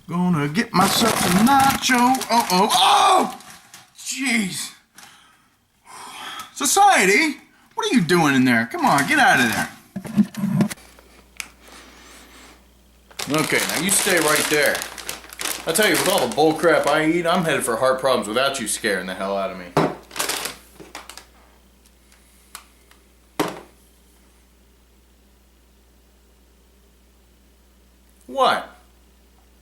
Gonna get myself a nacho. Oh! Jeez. Society? What are you doing in there? Come on, get out of there. Okay, now you stay right there. I tell you, with all the bull crap I eat, I'm headed for heart problems without you scaring the hell out of me. What?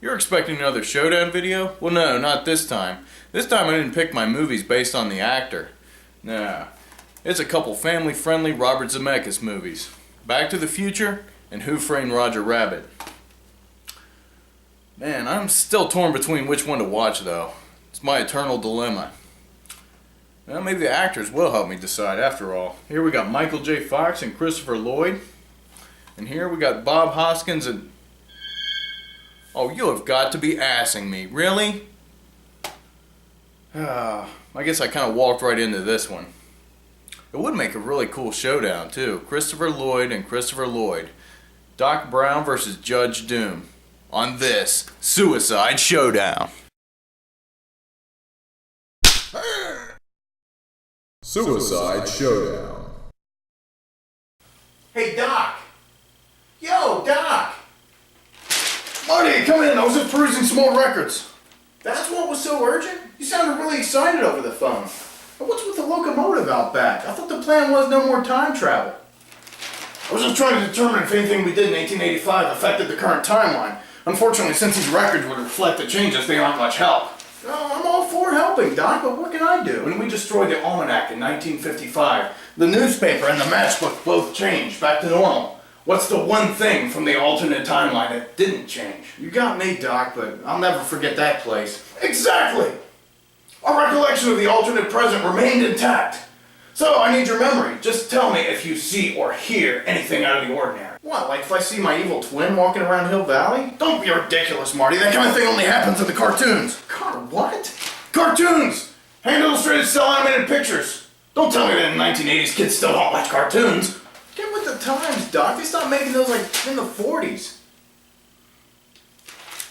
You're expecting another Showdown video? Well, no, not this time. This time I didn't pick my movies based on the actor. No. It's a couple family-friendly Robert Zemeckis movies. Back to the Future and Who Framed Roger Rabbit. Man, I'm still torn between which one to watch, though. It's my eternal dilemma. Well, maybe the actors will help me decide after all. Here we got Michael J. Fox and Christopher Lloyd. And here we got Bob Hoskins and... Oh, you have got to be assing me. Really? I guess I kind of walked right into this one. It would make a really cool showdown, too. Christopher Lloyd and Christopher Lloyd. Doc Brown versus Judge Doom. On this Suicide Showdown. Suicide Showdown. Hey, Doc! Yo, Doc! Marty, come in. I was just perusing some old records. That's what was so urgent? You sounded really excited over the phone. And what's with the locomotive out back? I thought the plan was no more time travel. I was just trying to determine if anything we did in 1885 affected the current timeline. Unfortunately, since these records would reflect the changes, they aren't much help. Oh, I'm all for helping, Doc, but what can I do? When we destroyed the almanac in 1955, the newspaper and the matchbook both changed back to normal. What's the one thing from the alternate timeline that didn't change? You got me, Doc, but I'll never forget that place. Exactly! Our recollection of the alternate present remained intact. So, I need your memory. Just tell me if you see or hear anything out of the ordinary. What, like if I see my evil twin walking around Hill Valley? Don't be ridiculous, Marty. That kind of thing only happens in the cartoons. What? Cartoons! Hand-illustrated, cel-animated pictures. Don't tell me that in the 1980s kids still don't watch cartoons. Get with the times, Doc. They stopped making those like in the 40s.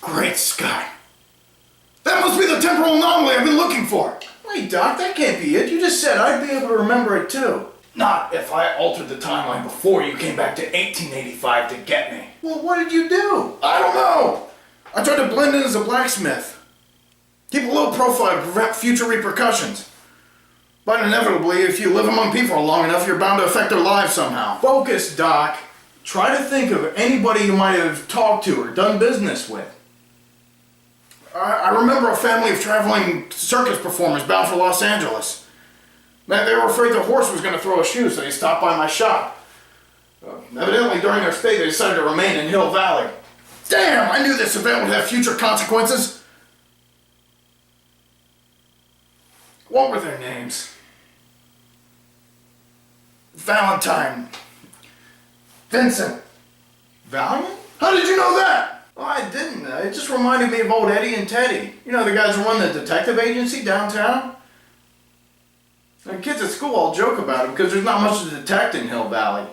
Great Scott. That must be the temporal anomaly I've been looking for. Wait, Doc, that can't be it. You just said I'd be able to remember it too. Not if I altered the timeline before you came back to 1885 to get me. Well, what did you do? I don't know. I tried to blend in as a blacksmith. Keep a low profile to prevent future repercussions. But inevitably, if you live among people long enough, you're bound to affect their lives somehow. Focus, Doc. Try to think of anybody you might have talked to or done business with. I remember a family of traveling circus performers bound for Los Angeles. They were afraid their horse was going to throw a shoe, so they stopped by my shop. Evidently, during their stay, they decided to remain in Hill Valley. Damn, I knew this event would have future consequences. What were their names? Valentine. Vincent. Valiant? How did you know that? Oh, I didn't. It just reminded me of old Eddie and Teddy. You know, the guys who run the detective agency downtown? The kids at school all joke about it because there's not much to detect in Hill Valley.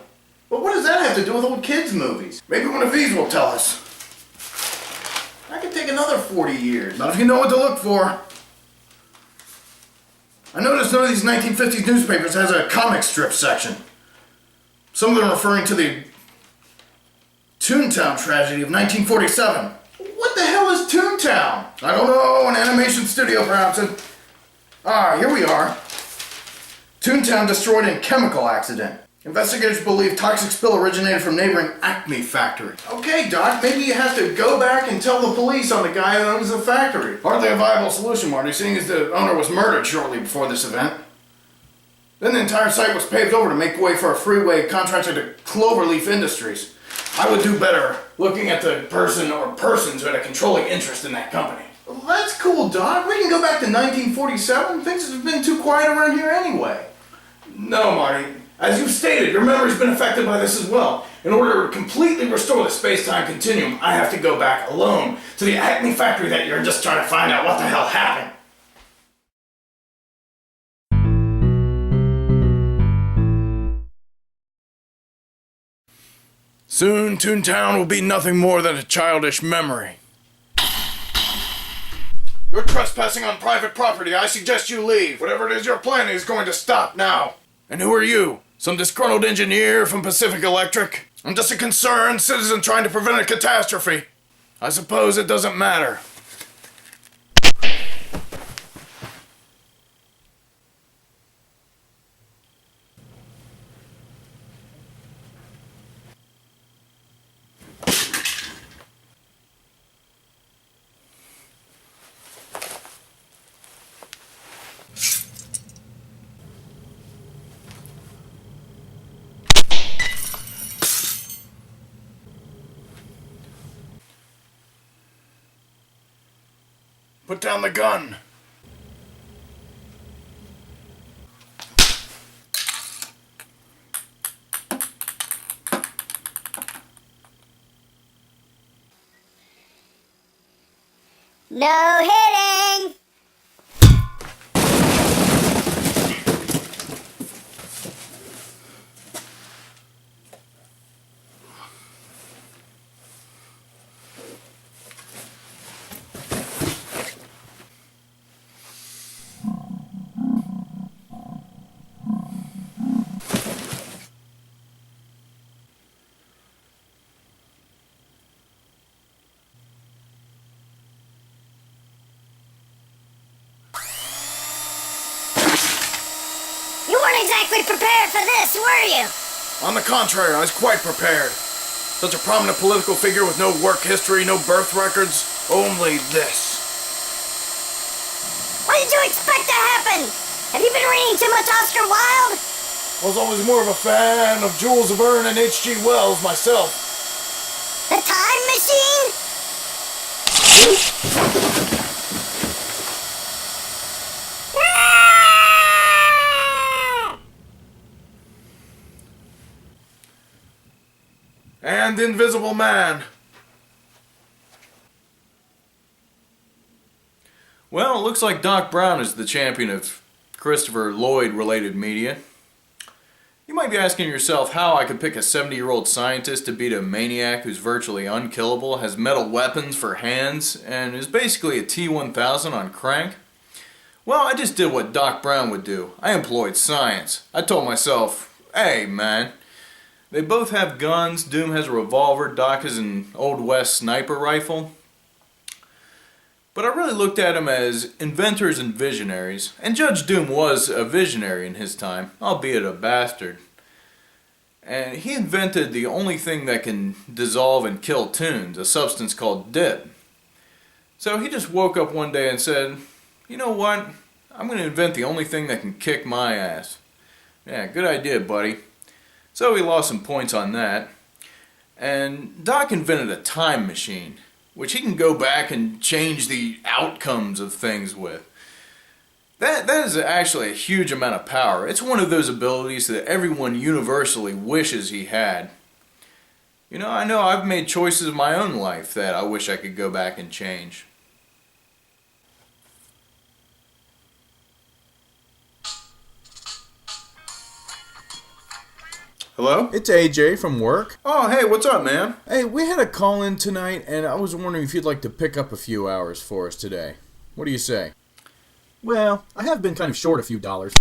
But what does that have to do with old kids' movies? Maybe one of these will tell us. That could take another 40 years. Not if you know what to look for. I noticed none of these 1950s newspapers has a comic strip section. Some of them referring to the Toontown tragedy of 1947. What the hell is Toontown? I don't know, an animation studio perhaps. Here we are. Toontown destroyed in chemical accident. Investigators believe toxic spill originated from neighboring Acme factory. Okay, Doc, maybe you have to go back and tell the police on the guy who owns the factory. Hardly a viable solution, Marty, seeing as the owner was murdered shortly before this event. Then the entire site was paved over to make way for a freeway contracted to Cloverleaf Industries. I would do better looking at the person or persons who had a controlling interest in that company. Well, that's cool, Doc. We can go back to 1947. Things have been too quiet around here anyway. No, Marty. As you've stated, your memory's been affected by this as well. In order to completely restore the space-time continuum, I have to go back alone to the Acme factory that you're just trying to find out what the hell happened. Soon, Toontown will be nothing more than a childish memory. You're trespassing on private property. I suggest you leave. Whatever it is you're planning is going to stop now. And who are you? Some disgruntled engineer from Pacific Electric? I'm just a concerned citizen trying to prevent a catastrophe. I suppose it doesn't matter. Put down the gun. No hitting! You weren't exactly prepared for this, were you? On the contrary, I was quite prepared. Such a prominent political figure with no work history, no birth records, only this. What did you expect to happen? Have you been reading too much Oscar Wilde? I was always more of a fan of Jules Verne and H.G. Wells myself. The time machine? And Invisible Man. Well, it looks like Doc Brown is the champion of Christopher Lloyd related media. You might be asking yourself how I could pick a 70-year-old scientist to beat a maniac who's virtually unkillable, has metal weapons for hands, and is basically a T-1000 on crank. Well, I just did what Doc Brown would do. I employed science. I told myself, hey man, they both have guns. Doom has a revolver, Doc has an Old West sniper rifle. But I really looked at them as inventors and visionaries, and Judge Doom was a visionary in his time, albeit a bastard. And he invented the only thing that can dissolve and kill tunes, a substance called dip. So he just woke up one day and said, you know what, I'm going to invent the only thing that can kick my ass. Yeah, good idea, buddy. So he lost some points on that. And Doc invented a time machine, which he can go back and change the outcomes of things with. That is actually a huge amount of power. It's one of those abilities that everyone universally wishes he had. You know I've made choices in my own life that I wish I could go back and change. Hello? It's AJ from work. Oh, hey, what's up, man? Hey, we had a call in tonight, and I was wondering if you'd like to pick up a few hours for us today. What do you say? Well, I have been kind of short a few dollars.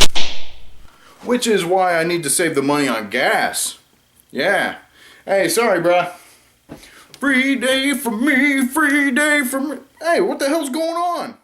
Which is why I need to save the money on gas. Yeah. Hey, sorry, bruh. Free day for me, free day for me. Hey, what the hell's going on?